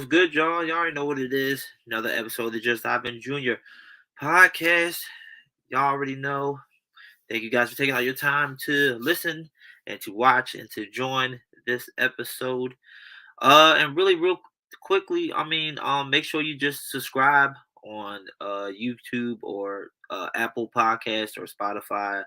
what's good, y'all? Y'all already know what it is. Another episode of the Just I've Been Junior podcast. Y'all already know. Thank you guys for taking out your time to listen and to watch and to join this episode. And really, real quickly, make sure you just subscribe on YouTube or Apple Podcast or Spotify.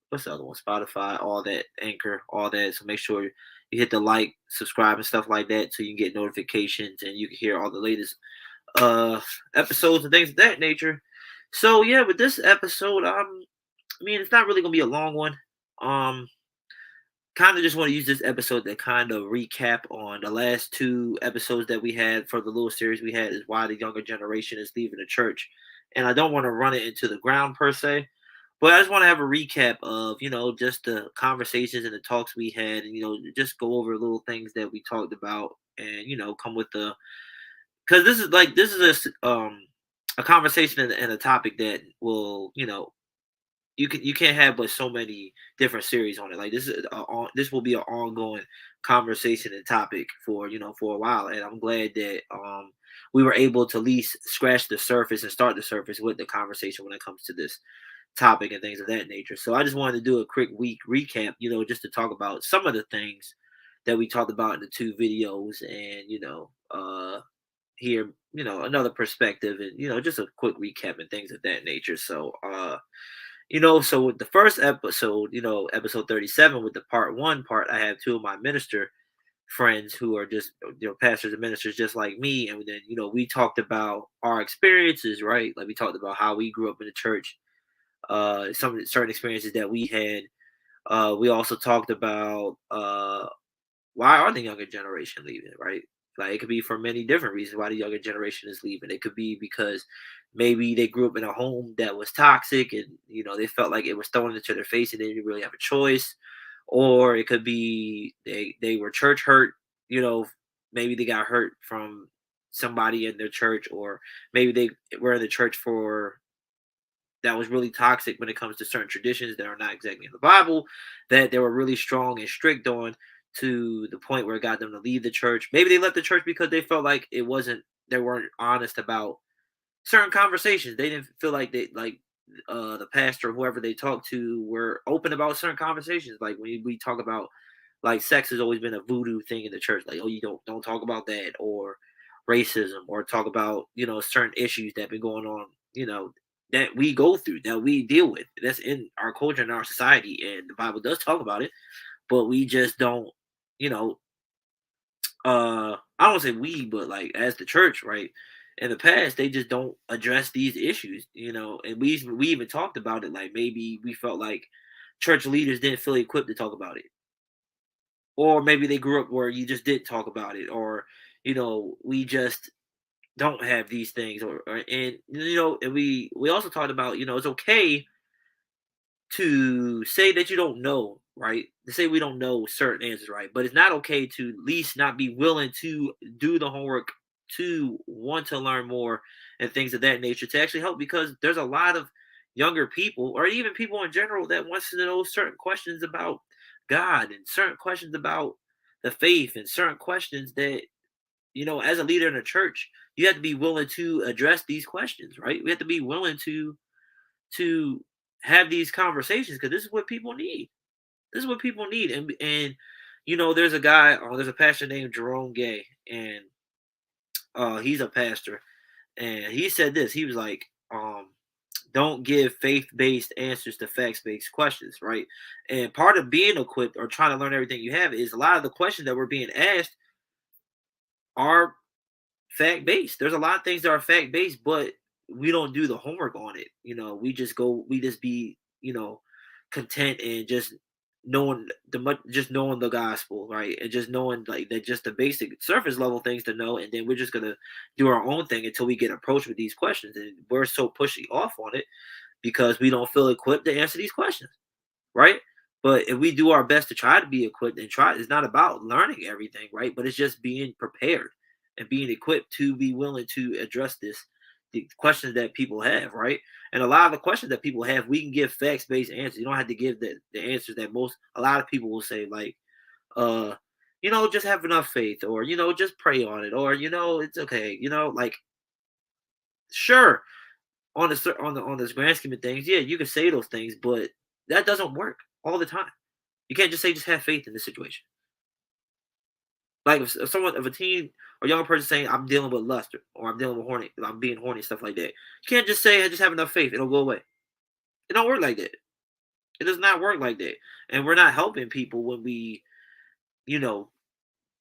What's the other one? Spotify, all that, Anchor, all that. So make sure you hit the like, subscribe, and stuff like that, so you can get notifications and you can hear all the latest uh episodes and things of that nature. So yeah, with this episode, it's not really gonna be a long one. Um, Kind of just want to use this episode to kind of recap on the last two episodes that we had for the little series we had, is why the younger generation is leaving the church. And I don't want to run it into the ground per se, but I just want to have a recap of, just the conversations and the talks we had, and, just go over little things that we talked about, and, come with because this is a conversation and a topic that will, you can't have but so many different series on it. Like this will be an ongoing conversation and topic for, for a while, and I'm glad that we were able to at least scratch the surface and start the surface with the conversation when it comes to this topic and things of that nature. So I just wanted to do a quick week recap, just to talk about some of the things that we talked about in the two videos, and here, another perspective, and just a quick recap and things of that nature. So with the first episode, episode 37, with the part 1, I have two of my minister friends who are just, pastors and ministers just like me. And then, we talked about our experiences, right? Like we talked about how we grew up in the church, some certain experiences that we had. We also talked about why are the younger generation leaving, right? Like it could be for many different reasons why the younger generation is leaving. It could be because maybe they grew up in a home that was toxic, and they felt like it was thrown into their face and they didn't really have a choice. Or it could be they were church hurt, you know, maybe they got hurt from somebody in their church, or maybe they were in the church for that was really toxic when it comes to certain traditions that are not exactly in the Bible, that they were really strong and strict on, to the point where it got them to leave the church. Maybe they left the church because they felt like they weren't honest about certain conversations. They didn't feel like the pastor or whoever they talked to were open about certain conversations. Like when we talk about, like, sex has always been a voodoo thing in the church. Like, oh, you don't talk about that, or racism, or talk about, certain issues that been going on, that we go through, that we deal with. That's in our culture and our society, and the Bible does talk about it, but we just don't, you know, I don't say we, but like as the church, right? In the past, they just don't address these issues, and we even talked about it. Like maybe we felt like church leaders didn't feel equipped to talk about it, or maybe they grew up where you just didn't talk about it, or we just don't have these things, and we also talked about, it's okay to say that you don't know, right? To say we don't know certain answers, right? But it's not okay to at least not be willing to do the homework, to want to learn more and things of that nature, to actually help, because there's a lot of younger people, or even people in general, that wants to know certain questions about God, and certain questions about the faith, and certain questions that, as a leader in a church, you have to be willing to address these questions, right? We have to be willing to have these conversations, because this is what people need. This is what people need. And there's there's a pastor named Jerome Gay, and he's a pastor, and he said this. He was like, don't give faith-based answers to facts-based questions, right? And part of being equipped or trying to learn everything you have is a lot of the questions that we're being asked are fact-based. There's a lot of things that are fact-based, but we don't do the homework on it. We just be, content and just knowing the gospel, right? And just knowing, like, that, just the basic surface level things to know, and then we're just gonna do our own thing until we get approached with these questions, and we're so pushy off on it because we don't feel equipped to answer these questions, right? But if we do our best to try to be equipped and try, it's not about learning everything, right? But it's just being prepared and being equipped to be willing to address the questions that people have, right? And a lot of the questions that people have, we can give facts based answers. You don't have to give the answers that a lot of people will say, like, uh, just have enough faith, or just pray on it, or it's okay, like, sure, on the on this grand scheme of things, yeah, you can say those things, but that doesn't work all the time. You can't just say just have faith in this situation. Like if someone, if a teen or young person saying I'm dealing with lust, or I'm dealing with horny, I'm being horny, stuff like that. You can't just say I just have enough faith, it'll go away. It don't work like that. It does not work like that. And we're not helping people when we, you know,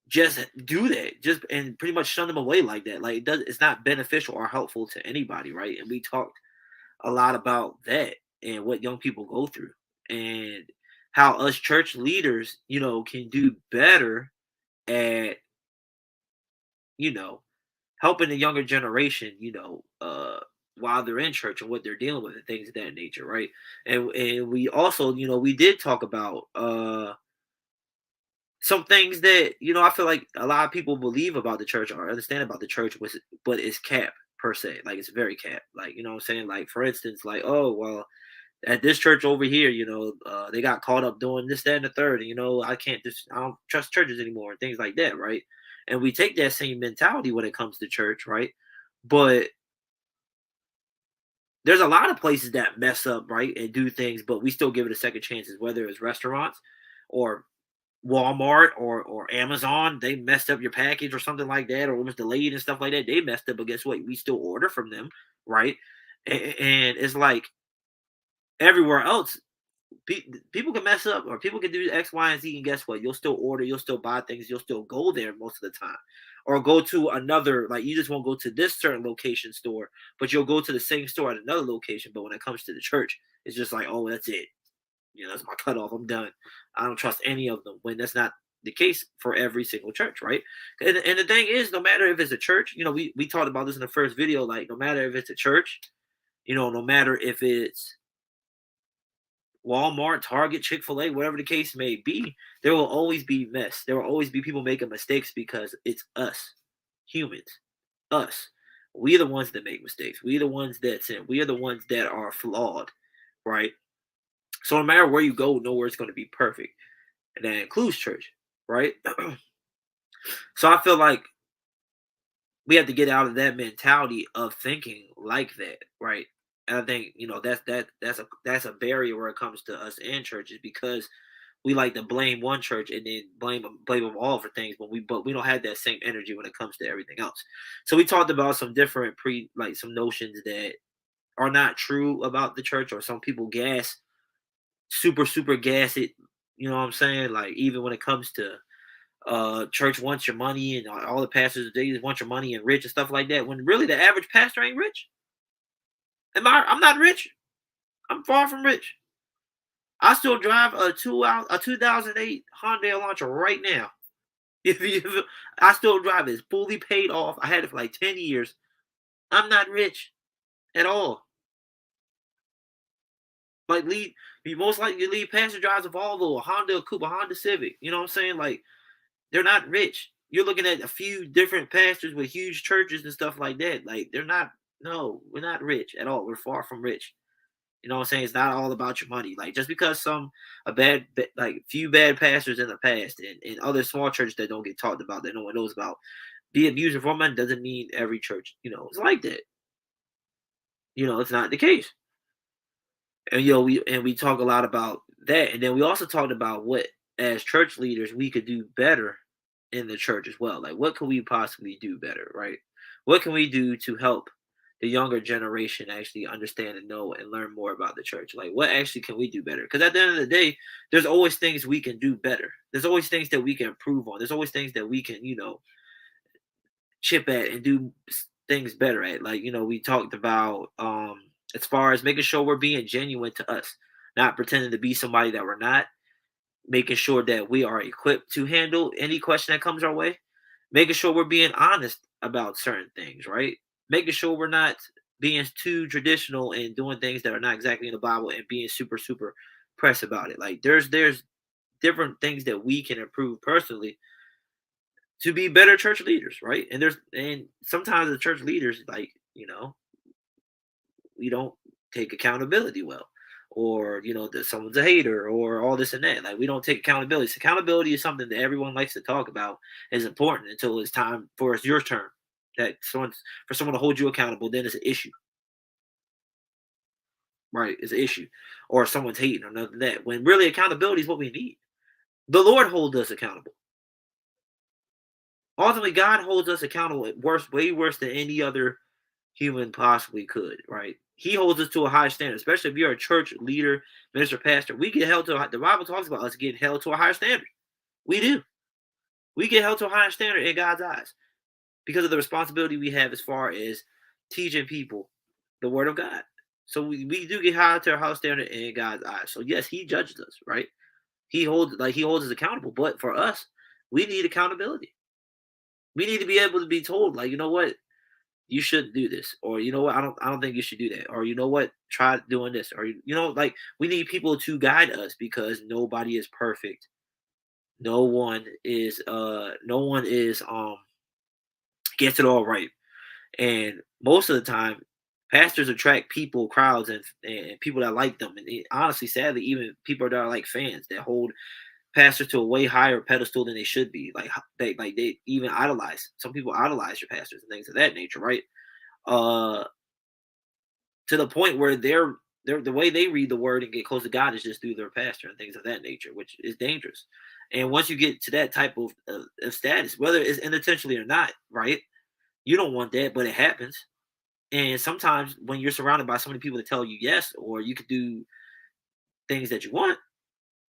just do that, just and pretty much shun them away like that. Like it's not beneficial or helpful to anybody, right? And we talked a lot about that and what young people go through, and how us church leaders, can do better at, you know, helping the younger generation, while they're in church and what they're dealing with and things of that nature, right? And we also, we did talk about some things that, I feel like a lot of people believe about the church or understand about the church, but it's cap per se. Like it's very cap. Like, what I'm saying? Like, for instance, like, oh well, at this church over here, they got caught up doing this, that, and the third. And, I don't trust churches anymore and things like that, right? And we take that same mentality when it comes to church, right? But there's a lot of places that mess up, right, and do things, but we still give it a second chances, whether it's restaurants or Walmart or Amazon. They messed up your package or something like that, or it was delayed and stuff like that. They messed up, but guess what? We still order from them, right? And it's like everywhere else, people can mess up or people can do X, Y, and Z, and guess what? You'll still order, you'll still buy things, you'll still go there most of the time, or go to another. Like you just won't go to this certain location store, but you'll go to the same store at another location. But when it comes to the church, it's just like, oh, that's it. That's my cutoff. I'm done. I don't trust any of them. When that's not the case for every single church, right? And the thing is, no matter if it's a church, we talked about this in the first video. Like, no matter if it's a church, no matter if it's Walmart, Target, Chick-fil-A, whatever the case may be, there will always be mess. There will always be people making mistakes because it's us, humans, us. We are the ones that make mistakes. We are the ones that sin. We are the ones that are flawed, right? So no matter where you go, nowhere is going to be perfect. And that includes church, right? So I feel like we have to get out of that mentality of thinking like that, right? And I think that's a barrier where it comes to us in churches, because we like to blame one church and then blame them all for things, but we don't have that same energy when it comes to everything else. So we talked about some different some notions that are not true about the church, or some people super gas it. You know what I'm saying? Like, even when it comes to church wants your money, and all the pastors, they just want your money and rich and stuff like that, when really the average pastor ain't rich. I'm not rich. I'm far from rich. I still drive a 2008 Hyundai Elantra right now. I still drive it. It's fully paid off. I had it for like 10 years. I'm not rich at all. Like, you most likely lead pastor drives a Volvo, a Honda, a Coupe, a Honda Civic. You know what I'm saying? Like, they're not rich. You're looking at a few different pastors with huge churches and stuff like that. Like, they're not. No, we're not rich at all. We're far from rich. You know what I'm saying? It's not all about your money. Like, just because like few bad pastors in the past, and other small churches that don't get talked about, that no one knows about, be abusing for money, doesn't mean every church, it's like that. It's not the case. And we talk a lot about that, and then we also talked about what, as church leaders, we could do better in the church as well. Like, what can we possibly do better, right? What can we do to help the younger generation actually understand and know and learn more about the church? Like, what actually can we do better? Because at the end of the day, there's always things we can do better. There's always things that we can improve on. There's always things that we can, chip at and do things better at. Like, we talked about, as far as making sure we're being genuine to us, not pretending to be somebody that we're not, making sure that we are equipped to handle any question that comes our way, making sure we're being honest about certain things, right? Making sure we're not being too traditional and doing things that are not exactly in the Bible, and being super pressed about it. Like, there's different things that we can improve personally to be better church leaders, right? And sometimes the church leaders, like, we don't take accountability well, or that someone's a hater or all this and that. Like, we don't take accountability. So accountability is something that everyone likes to talk about. Is important until it's time for it's your turn. That someone to hold you accountable, then it's an issue, right? It's an issue, or someone's hating or nothing that. When really accountability is what we need. The Lord holds us accountable. Ultimately, God holds us accountable way worse than any other human possibly could, right? He holds us to a high standard, especially if you're a church leader, minister, pastor. We get held to the Bible talks about us getting held to a higher standard. We do. We get held to a higher standard in God's eyes because of the responsibility we have as far as teaching people the word of God. So we do get held to a higher standard in God's eyes. So yes, He judges us, right? He holds us accountable. But for us, we need accountability. We need to be able to be told, like, you know what, you shouldn't do this, or you know what, I don't think you should do that, or you know what, try doing this, or like, we need people to guide us because nobody is perfect. No one is gets it all right. And most of the time, pastors attract crowds, and people that like them, and honestly, sadly, even people that are like fans that hold pastors to a way higher pedestal than they should be. They even idolize. Some people idolize your pastors and things of that nature, right? uh to the point where they're the way they read the word and get close to God is just through their pastor and things of that nature, which is dangerous. And once you get to that type of status, whether it's unintentionally or not, right? You don't want that, but it happens. And sometimes when you're surrounded by so many people that tell you yes, or you could do things that you want,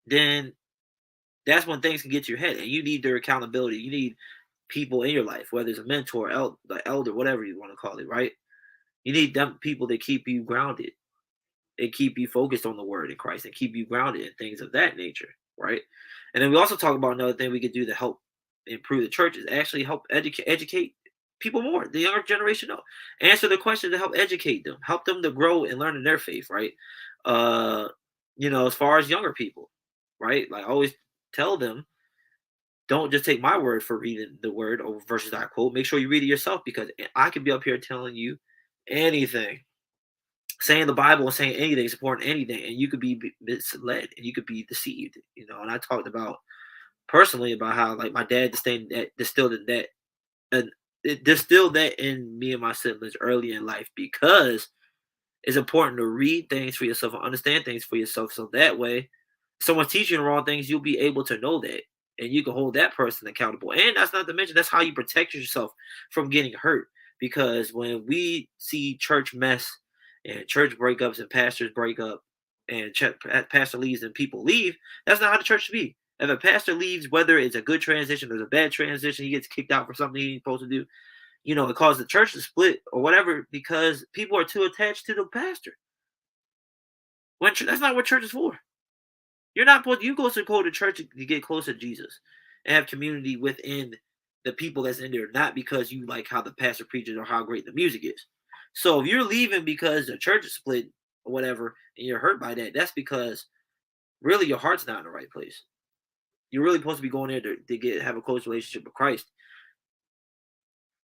then that's when things can get to your head, and you need their accountability. You need people in your life, whether it's a mentor, the elder, whatever you want to call it, right? You need them people that keep you grounded and keep you focused on the word in Christ and keep you grounded in things of that nature, right? And then we also talk about another thing we could do to help improve the church is actually help educate people more, the younger generation. Know, answer the question to help educate them, help them to grow and learn in their faith, right? Uh, as far as younger people, right? Like, I always tell them, don't just take my word for reading the word over verses that I quote. Make sure you read it yourself, because I could be up here telling you anything, saying the Bible and saying anything, supporting anything, and you could be misled and you could be deceived. And I talked about personally about how, like, my dad distilled that in me and my siblings early in life, because it's important to read things for yourself and understand things for yourself, so that way, if someone's teaching you the wrong things, you'll be able to know that, and you can hold that person accountable. And that's not to mention, that's how you protect yourself from getting hurt. Because when we see church mess and church breakups and pastors break up and pastor leaves and people leave, that's not how the church should be. If a pastor leaves, whether it's a good transition or a bad transition, he gets kicked out for something he ain't supposed to do, it caused the church to split or whatever, because people are too attached to the pastor. That's not what church is for. You're not supposed. You go to church to get closer to Jesus and have community within the people that's in there, not because you like how the pastor preaches or how great the music is. So if you're leaving because the church is split or whatever, and you're hurt by that, that's because really your heart's not in the right place. You're really supposed to be going there to have a close relationship with Christ,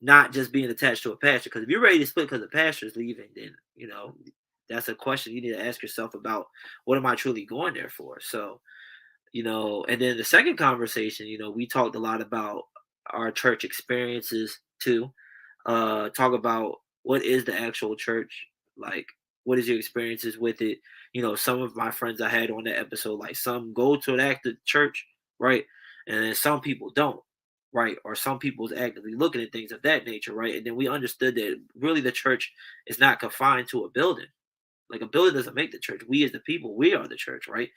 not just being attached to a pastor. Because if you're ready to split because the pastor is leaving, then that's a question you need to ask yourself about: what am I truly going there for? So, and then the second conversation, we talked a lot about our church experiences too. Talk about what is the actual church like. What is your experiences with it? Some of my friends I had on that episode, like, some go to an active church, right, and then some people don't, right, or some people's actively looking at things of that nature, right. And then we understood that really the church is not confined to a building. Like, a building doesn't make the church. We as the people, we are the church, right?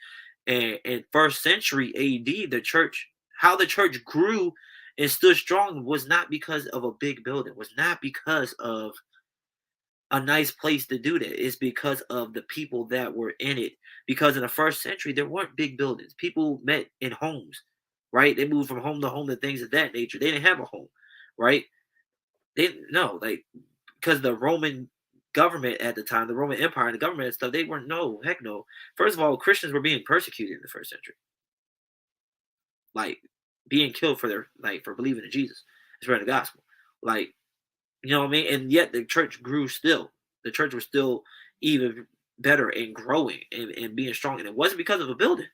And in first century AD, how the church grew and stood strong was not because of a big building, was not because of a nice place to do that. It's because of the people that were in it. Because in the first century, there weren't big buildings. People met in homes, right? They moved from home to home and things of that nature. They didn't have a home, right? They didn't know, like, because the Roman government at the time, the Roman Empire and the government and stuff, they weren't, no, heck no. First of all, Christians were being persecuted in the first century, like, being killed for believing in Jesus, spreading the gospel, like, you know what I mean. And yet the church grew still. The church was still even. better and growing and being strong. And it wasn't because of a building.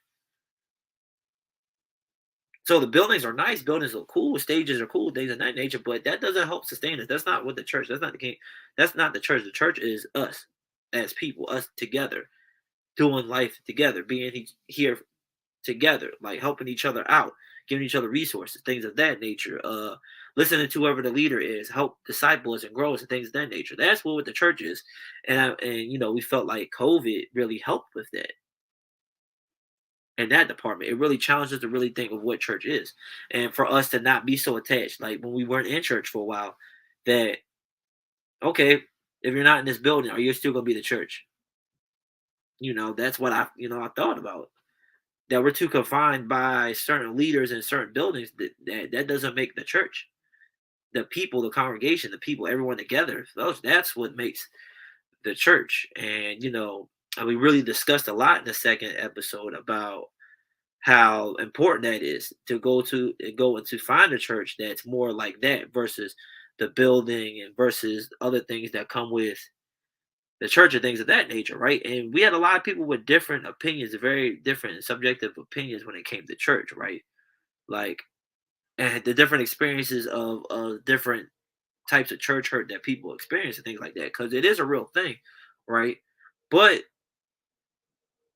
So the buildings are nice, buildings are cool, stages are cool, things of that nature, but that doesn't help sustain us. That's not what the church, that's not the king, that's not the church. The church is us as people, us together, doing life together, being here together, like helping each other out, giving each other resources, things of that nature. Listening to whoever the leader is, help disciple us and grow us and things of that nature. That's what the church is. And we felt like COVID really helped with that in that department. It really challenged us to really think of what church is, and for us to not be so attached. Like when we weren't in church for a while, that okay, if you're not in this building, are you still gonna be the church? That's what I thought about. That we're too confined by certain leaders in certain buildings. That doesn't make the church. The people, the congregation, the people, everyone together. That's what makes the church. And we really discussed a lot in the second episode about how important that is to go and to find a church that's more like that versus the building and versus other things that come with the church and things of that nature, right? And we had a lot of people with different opinions, very different and subjective opinions when it came to church, right? Like, and the different experiences of different types of church hurt that people experience and things like that, because it is a real thing, right? But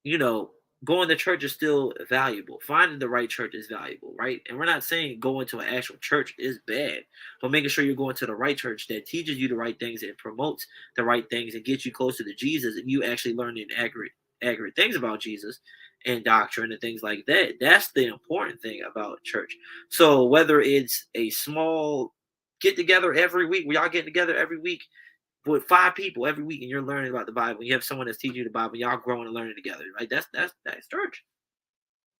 you know, going to church is still valuable. Finding the right church is valuable, right? And we're not saying going to an actual church is bad, but making sure you're going to the right church that teaches you the right things and promotes the right things and gets you closer to Jesus, and you actually learning accurate things about Jesus and doctrine and things like that. That's the important thing about church. So whether it's a small get together every week, we all get together every week with 5 people every week, and you're learning about the Bible. You have someone that's teaching you the Bible. Y'all growing and learning together, right? That's church.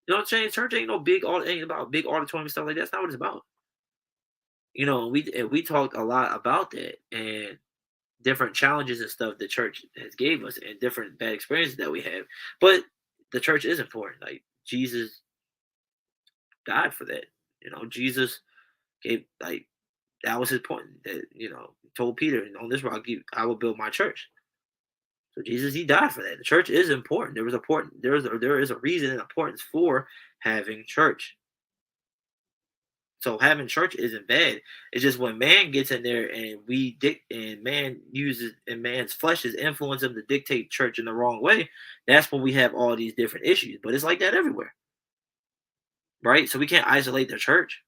You know what I'm saying? Church ain't no ain't about big auditorium and stuff like that. That's not what it's about. We talked a lot about that and different challenges and stuff the church has gave us and different bad experiences that we have. But the church is important. Like Jesus died for that. Jesus gave like that was his point. That told Peter, on this rock I will build my church. So Jesus, he died for that. The church is important. There is a reason and importance for having church. So having church isn't bad. It's just when man gets in there and man uses and man's flesh is influence him to dictate church in the wrong way. That's when we have all these different issues. But it's like that everywhere, right? So we can't isolate the church.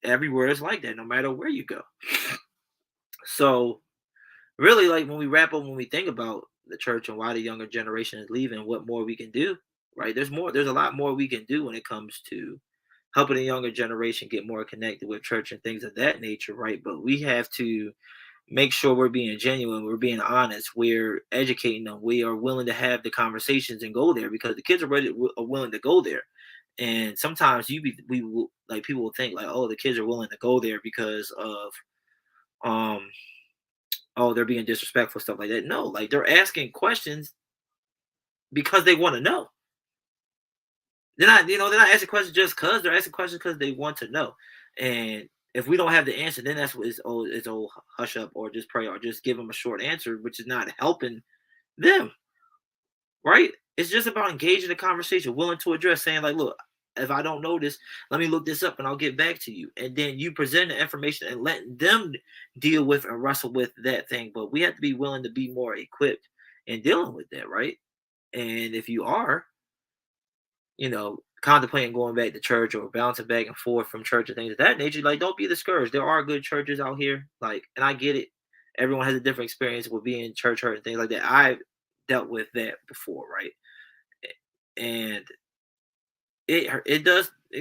Everywhere it's like that, no matter where you go. So really, like when we wrap up, when we think about the church and why the younger generation is leaving, what more we can do, right? There's a lot more we can do when it comes to helping the younger generation get more connected with church and things of that nature, right? But we have to make sure we're being genuine, we're being honest, we're educating them, we are willing to have the conversations and go there, because the kids are willing to go there. And sometimes we will, like, people will think like, oh, the kids are willing to go there because of um oh, they're being disrespectful, stuff like that. No, like they're asking questions because they want to know. They're not asking questions just because they're asking questions because they want to know. And if we don't have the answer, then that's what it's hush up or just pray or just give them a short answer, which is not helping them, right? It's just about engaging the conversation, willing to address, saying like, look, if I don't know this, let me look this up and I'll get back to you. And then you present the information and let them deal with and wrestle with that thing. But we have to be willing to be more equipped in dealing with that, right? And if you are, contemplating going back to church or bouncing back and forth from church and things of that nature, like don't be discouraged. There are good churches out here, like, and I get it. Everyone has a different experience with being in church hurt and things like that. I've dealt with that before, right? And it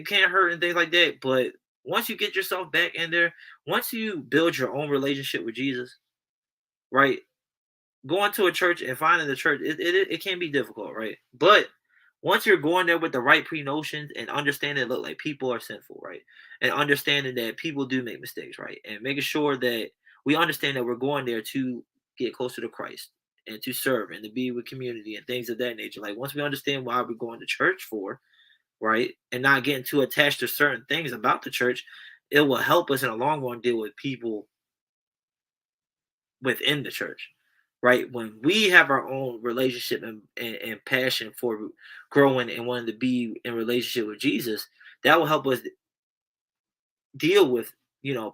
can't hurt and things like that. But once you get yourself back in there, once you build your own relationship with Jesus, right? Going to a church and finding the church, it can be difficult, right? But once you're going there with the right pre-notions and understanding, look, like people are sinful, right? And understanding that people do make mistakes, right? And making sure that we understand that we're going there to get closer to Christ and to serve and to be with community and things of that nature. Like once we understand why we're going to church for, right? And not getting too attached to certain things about the church, it will help us in the long run deal with people within the church. right? When we have our own relationship and passion for growing and wanting to be in relationship with Jesus, that will help us deal with,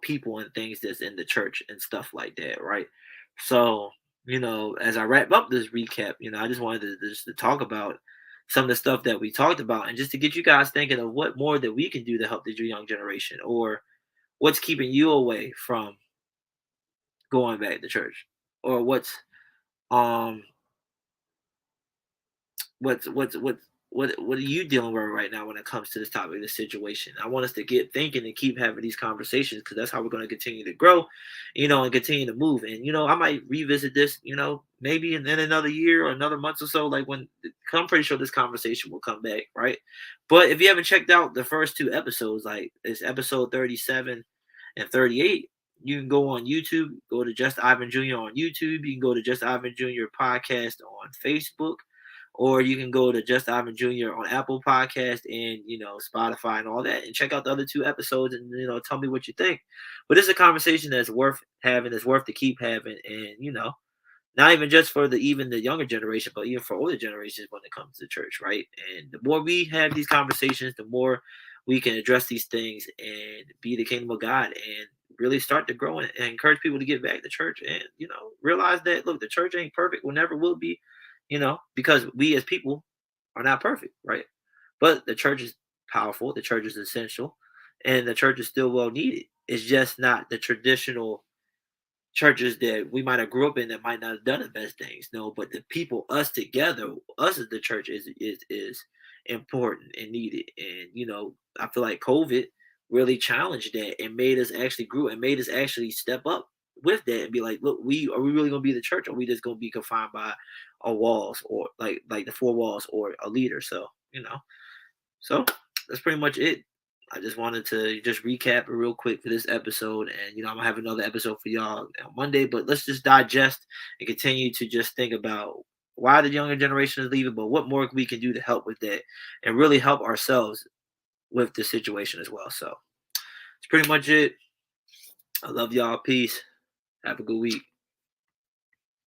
people and things that's in the church and stuff like that, right? So, as I wrap up this recap, I just wanted to talk about some of the stuff that we talked about, and just to get you guys thinking of what more that we can do to help the young generation, or what's keeping you away from going back to church, or um what are you dealing with right now when it comes to this topic, this situation? I want us to get thinking and keep having these conversations, because that's how we're going to continue to grow, and continue to move. And I might revisit this, maybe in another year or another month or so, like when, 'cause I'm pretty sure this conversation will come back, right? But if you haven't checked out the first two episodes, like it's episode 37 and 38, you can go on YouTube, go to Just Ivan Jr. on YouTube. You can go to Just Ivan Jr. podcast on Facebook, or you can go to Just Ivan Jr. on Apple Podcast and Spotify and all that, and check out the other two episodes, and tell me what you think. But this is a conversation that's worth having, that's worth to keep having, and not even just for the younger generation, but even for older generations when it comes to church, right? And the more we have these conversations, the more we can address these things and be the kingdom of God, and really start to grow and encourage people to get back to church, and realize that, look, the church ain't perfect, will never will be, because we as people are not perfect, right? But the church is powerful, the church is essential, and the church is still well needed. It's just not the traditional churches that we might have grew up in that might not have done the best things. No, but the people, us together, us as the church is important and needed. And I feel like COVID really challenged that and made us actually grew and made us actually step up with that and be like, look, we really gonna be the church, or we just gonna be confined by our walls, or like the four walls, or a leader? So that's pretty much it. I just wanted to just recap it real quick for this episode, and I'm gonna have another episode for y'all on Monday. But let's just digest and continue to just think about why the younger generation is leaving, but what more we can do to help with that, and really help ourselves with the situation as well. So it's pretty much it. I love y'all. Peace. Have a good week.